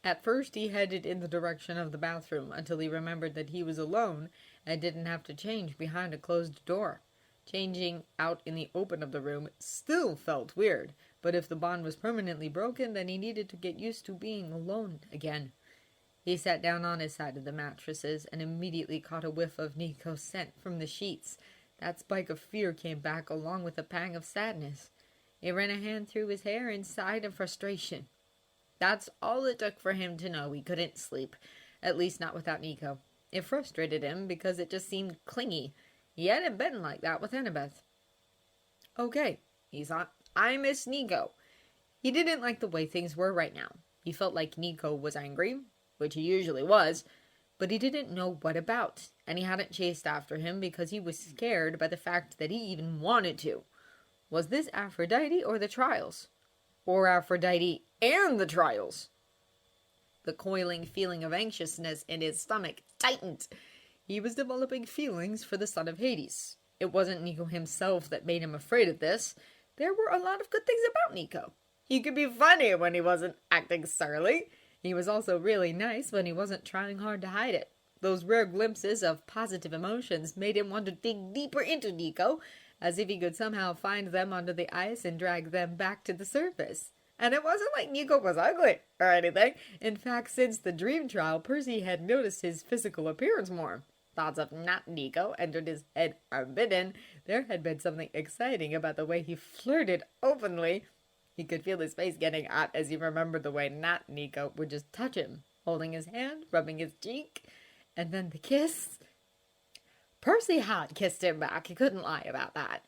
At first he headed in the direction of the bathroom until he remembered that he was alone and didn't have to change behind a closed door. Changing out in the open of the room still felt weird, but if the bond was permanently broken, then he needed to get used to being alone again. He sat down on his side of the mattresses and immediately caught a whiff of Nico's scent from the sheets. That spike of fear came back along with a pang of sadness. He ran a hand through his hair and sighed in frustration. That's all it took for him to know he couldn't sleep, at least not without Nico. It frustrated him because it just seemed clingy. He hadn't been like that with Annabeth. Okay, he thought, I miss Nico. He didn't like the way things were right now. He felt like Nico was angry, which he usually was, but he didn't know what about, and he hadn't chased after him because he was scared by the fact that he even wanted to. Was this Aphrodite or the trials? Or Aphrodite and the trials? The coiling feeling of anxiousness in his stomach tightened. He was developing feelings for the son of Hades. It wasn't Nico himself that made him afraid of this. There were a lot of good things about Nico. He could be funny when he wasn't acting surly. He was also really nice when he wasn't trying hard to hide it. Those rare glimpses of positive emotions made him want to dig deeper into Nico, as if he could somehow find them under the ice and drag them back to the surface. And it wasn't like Nico was ugly or anything. In fact, since the dream trial, Percy had noticed his physical appearance more. Thoughts of not Nico entered his head unbidden. There had been something exciting about the way he flirted openly. He could feel his face getting hot as he remembered the way not Nico would just touch him, holding his hand, rubbing his cheek, and then the kiss. Percy had kissed him back. He couldn't lie about that.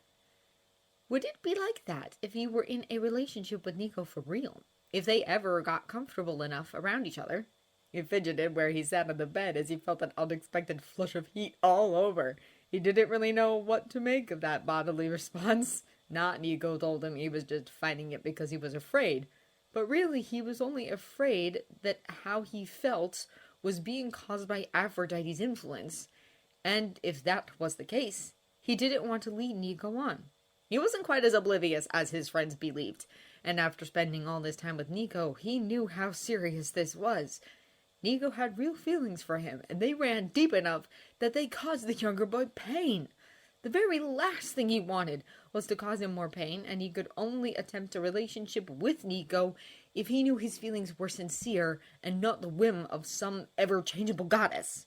Would it be like that if he were in a relationship with Nico for real? If they ever got comfortable enough around each other? He fidgeted where he sat on the bed as he felt an unexpected flush of heat all over. He didn't really know what to make of that bodily response. Not Nico told him he was just fighting it because he was afraid. But really, he was only afraid that how he felt was being caused by Aphrodite's influence. And if that was the case, he didn't want to lead Nico on. He wasn't quite as oblivious as his friends believed. And after spending all this time with Nico, he knew how serious this was. Nico had real feelings for him, and they ran deep enough that they caused the younger boy pain. The very last thing he wanted was to cause him more pain, and he could only attempt a relationship with Nico if he knew his feelings were sincere and not the whim of some ever-changeable goddess.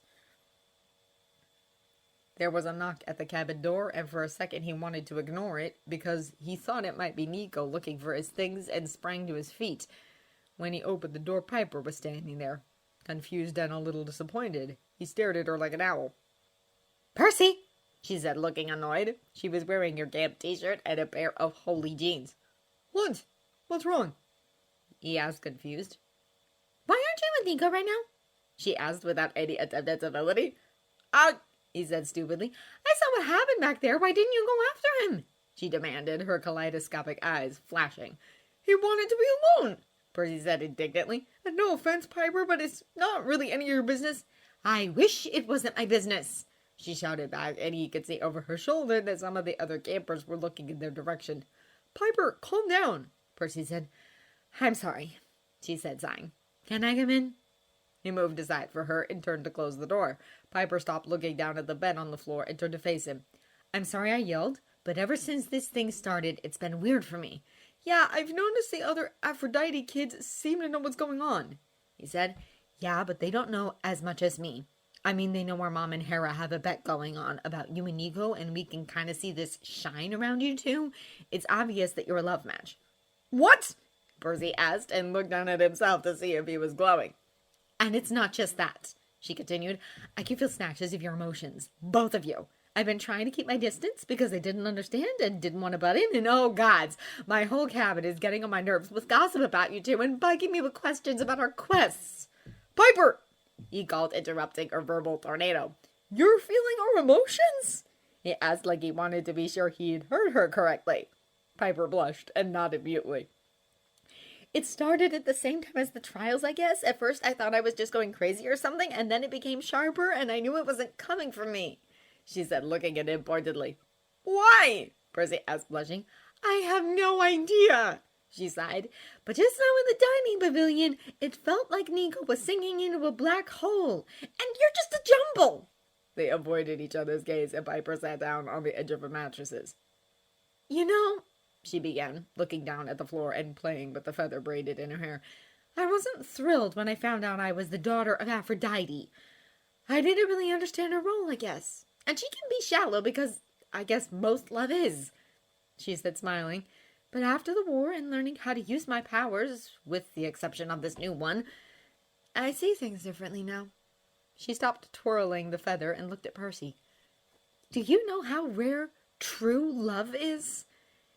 There was a knock at the cabin door, and for a second he wanted to ignore it because he thought it might be Nico looking for his things and sprang to his feet. When he opened the door, Piper was standing there. Confused and a little disappointed, he stared at her like an owl. Percy, she said, looking annoyed. She was wearing your damp t-shirt and a pair of holey jeans. What? What's wrong? He asked, confused. Why aren't you with Nico right now? She asked without any attempt at civility. He said stupidly. I saw what happened back there. Why didn't you go after him? She demanded, her kaleidoscopic eyes flashing. He wanted to be alone, Percy said indignantly. And no offense, Piper, but it's not really any of your business. I wish it wasn't my business, she shouted back, and he could see over her shoulder that some of the other campers were looking in their direction. Piper, calm down, Percy said. I'm sorry, she said, sighing. Can I come in? He moved aside for her and turned to close the door. Piper stopped looking down at the bed on the floor and turned to face him. I'm sorry I yelled, but ever since this thing started, it's been weird for me. Yeah, I've noticed the other Aphrodite kids seem to know what's going on, he said. Yeah, but they don't know as much as me. I mean, they know our mom and Hera have a bet going on about you and Nico, and we can kind of see this shine around you two. It's obvious that you're a love match. What? Percy asked and looked down at himself to see if he was glowing. And it's not just that, she continued. I can feel snatches of your emotions, both of you. I've been trying to keep my distance because I didn't understand and didn't want to butt in. And oh gods, my whole cabin is getting on my nerves with gossip about you two and bugging me with questions about our quests. Piper, he called, interrupting her verbal tornado. You're feeling our emotions? He asked like he wanted to be sure he'd heard her correctly. Piper blushed and nodded mutely. It started at the same time as the trials, I guess. At first, I thought I was just going crazy or something, and then it became sharper, and I knew it wasn't coming from me," she said, looking at him pointedly. Why? Percy asked, blushing. I have no idea, she sighed. But just now in the dining pavilion, it felt like Nico was singing into a black hole, and you're just a jumble. They avoided each other's gaze, and Piper sat down on the edge of her mattresses. "You know," she began, looking down at the floor and playing with the feather braided in her hair, "I wasn't thrilled when I found out I was the daughter of Aphrodite. I didn't really understand her role, I guess. And she can be shallow because I guess most love is," she said, smiling. "But after the war and learning how to use my powers, with the exception of this new one, I see things differently now." She stopped twirling the feather and looked at Percy. "Do you know how rare true love is?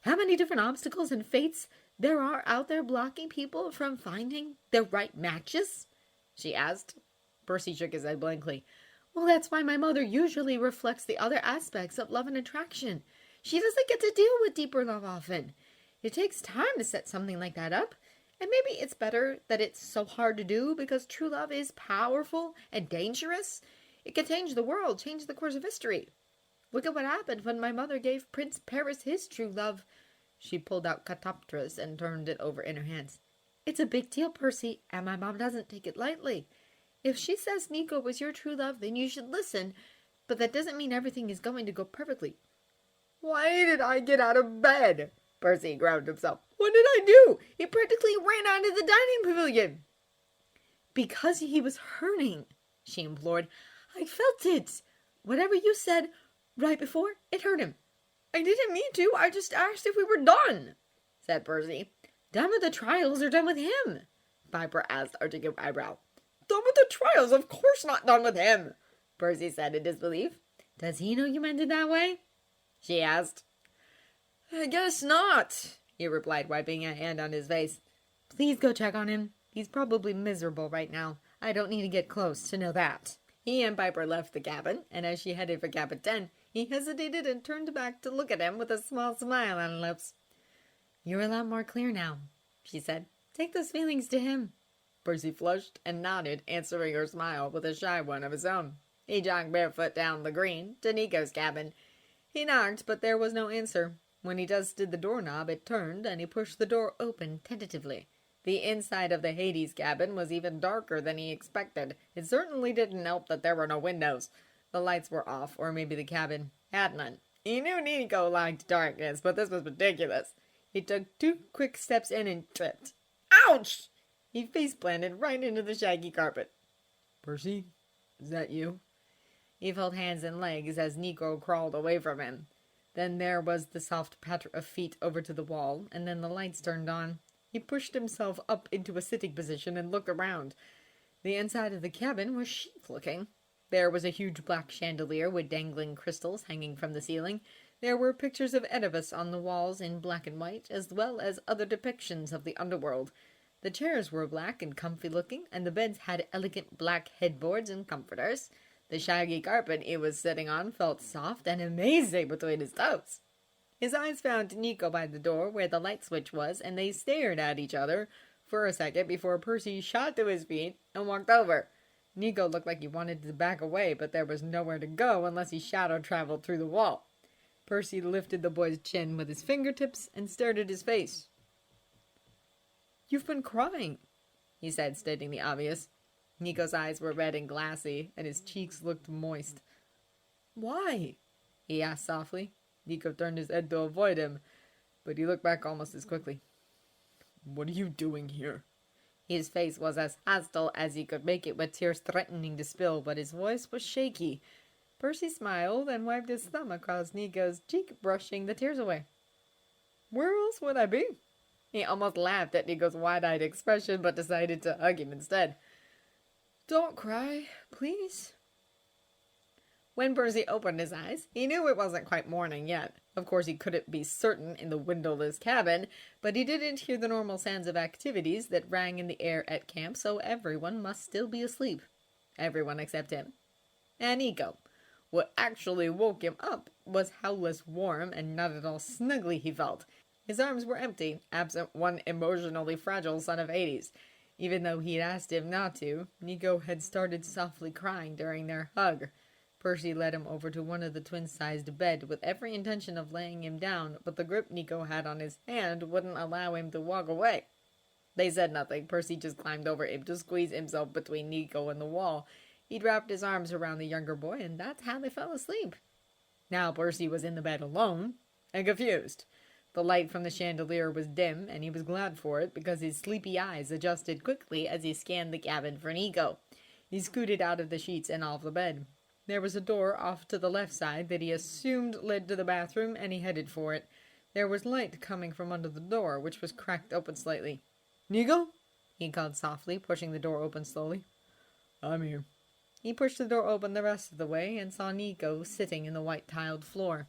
How many different obstacles and fates there are out there blocking people from finding the right matches?" she asked. Percy shook his head blankly. "Well, that's why my mother usually reflects the other aspects of love and attraction. She doesn't get to deal with deeper love often. It takes time to set something like that up. And maybe it's better that it's so hard to do because true love is powerful and dangerous. It can change the world, change the course of history. Look at what happened when my mother gave Prince Paris his true love." She pulled out Catoptris and turned it over in her hands. "It's a big deal, Percy, and my mom doesn't take it lightly. If she says Nico was your true love, then you should listen, but that doesn't mean everything is going to go perfectly." "Why did I get out of bed?" Percy ground himself. "What did I do? He practically ran out of the dining pavilion." "Because he was hurting," she implored. "I felt it. Whatever you said right before, it hurt him." "I didn't mean to. I just asked if we were done," said Percy. "Done with the trials or done with him?" Piper asked, arching an eyebrow. "Done with the trials? Of course not done with him," Percy said in disbelief. "Does he know you meant it that way?" she asked. "I guess not," he replied, wiping a hand on his face. "Please go check on him. He's probably miserable right now. I don't need to get close to know that." He and Piper left the cabin, and as she headed for cabin 10, he hesitated and turned back to look at him with a small smile on his lips. "You're a lot more clear now," she said. "Take those feelings to him." Percy flushed and nodded, answering her smile with a shy one of his own. He jogged barefoot down the green to Nico's cabin. He knocked, but there was no answer. When he dusted the doorknob, it turned, and he pushed the door open tentatively. The inside of the Hades cabin was even darker than he expected. It certainly didn't help that there were no windows. The lights were off, or maybe the cabin had none. He knew Nico liked darkness, but this was ridiculous. He took 2 quick steps in and tripped. Ouch! He face-planted right into the shaggy carpet. "Percy, is that you?" He felt hands and legs as Nico crawled away from him. Then there was the soft patter of feet over to the wall, and then the lights turned on. He pushed himself up into a sitting position and looked around. The inside of the cabin was chic-looking. There was a huge black chandelier with dangling crystals hanging from the ceiling. There were pictures of Oedipus on the walls in black and white, as well as other depictions of the underworld. The chairs were black and comfy-looking, and the beds had elegant black headboards and comforters. The shaggy carpet he was sitting on felt soft and amazing between his toes. His eyes found Nico by the door where the light switch was, and they stared at each other for a second before Percy shot to his feet and walked over. Nico looked like he wanted to back away, but there was nowhere to go unless he shadow-traveled through the wall. Percy lifted the boy's chin with his fingertips and stared at his face. "You've been crying," he said, stating the obvious. Nico's eyes were red and glassy, and his cheeks looked moist. "Why?" he asked softly. Nico turned his head to avoid him, but he looked back almost as quickly. "What are you doing here?" His face was as hostile as he could make it, with tears threatening to spill, but his voice was shaky. Percy smiled and wiped his thumb across Nico's cheek, brushing the tears away. "Where else would I be?" He almost laughed at Nico's wide-eyed expression, but decided to hug him instead. "Don't cry, please." When Percy opened his eyes, he knew it wasn't quite morning yet. Of course, he couldn't be certain in the windowless cabin, but he didn't hear the normal sounds of activities that rang in the air at camp, so everyone must still be asleep. Everyone except him. And Nico. What actually woke him up was how less warm and not at all snuggly he felt. His arms were empty, absent one emotionally fragile son of Hades. Even though he'd asked him not to, Nico had started softly crying during their hug. Percy led him over to one of the twin-sized bed with every intention of laying him down, but the grip Nico had on his hand wouldn't allow him to walk away. They said nothing. Percy just climbed over him to squeeze himself between Nico and the wall. He'd wrapped his arms around the younger boy, and that's how they fell asleep. Now Percy was in the bed alone and confused. The light from the chandelier was dim, and he was glad for it because his sleepy eyes adjusted quickly as he scanned the cabin for Nico. He scooted out of the sheets and off the bed. There was a door off to the left side that he assumed led to the bathroom, and he headed for it. There was light coming from under the door, which was cracked open slightly. Nico? He called softly, pushing the door open slowly. I'm here. He pushed the door open the rest of the way and saw Nico sitting in the white-tiled floor.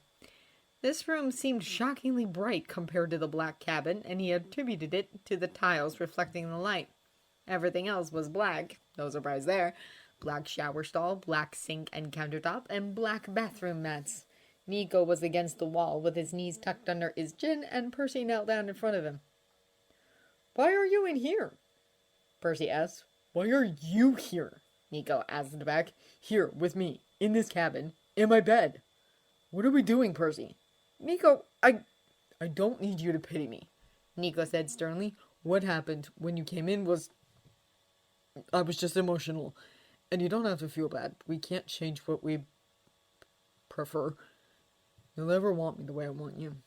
This room seemed shockingly bright compared to the black cabin, and he attributed it to the tiles reflecting the light. Everything else was black, no surprise there. Black shower stall, black sink and countertop, and black bathroom mats. Nico was against the wall with his knees tucked under his chin, and Percy knelt down in front of him. Why are you in here? Percy asked. Why are you here? Nico asked back. Here, with me, in this cabin, in my bed. What are we doing, Percy? Nico, I don't need you to pity me. Nico said sternly. What happened when you came in was... I was just emotional. And you don't have to feel bad. We can't change what we prefer. You'll never want me the way I want you.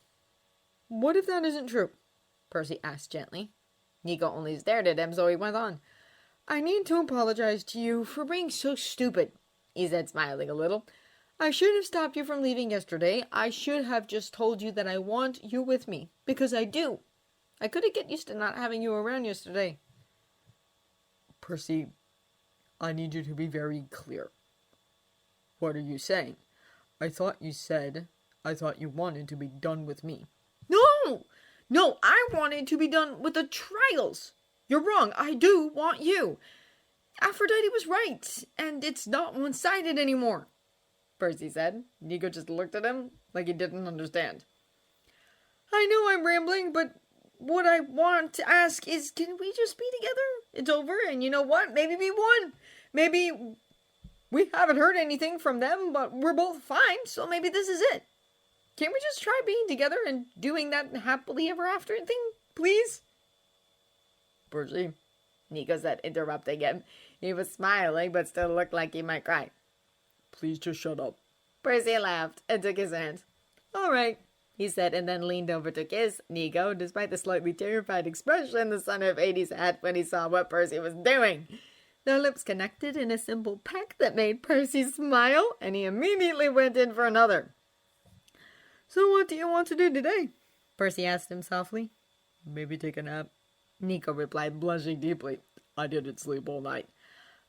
What if that isn't true? Percy asked gently. Nico only stared at him, so he went on. I need to apologize to you for being so stupid, he said, smiling a little. I should have stopped you from leaving yesterday. I should have just told you that I want you with me, because I do. I couldn't get used to not having you around yesterday. Percy, I need you to be very clear. What are you saying? I thought you wanted to be done with me. No, I wanted to be done with the trials. You're wrong. I do want you. Aphrodite was right, and it's not one-sided anymore, Percy said. Nico just looked at him like he didn't understand. I know I'm rambling, but what I want to ask is, can we just be together? It's over, and you know what? Maybe we won. Maybe we haven't heard anything from them, but we're both fine, so maybe this is it. Can't we just try being together and doing that happily ever after thing, please? Percy, Nico said, interrupting him. He was smiling, but still looked like he might cry. Please just shut up. Percy laughed and took his hand. All right, he said, and then leaned over to kiss Nico, despite the slightly terrified expression the son of Hades had when he saw what Percy was doing. Their lips connected in a simple peck that made Percy smile, and he immediately went in for another. So what do you want to do today? Percy asked him softly. Maybe take a nap. Nico replied, blushing deeply. I didn't sleep all night.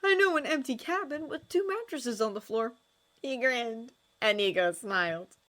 I know an empty cabin with 2 mattresses on the floor. He grinned, and Nico smiled.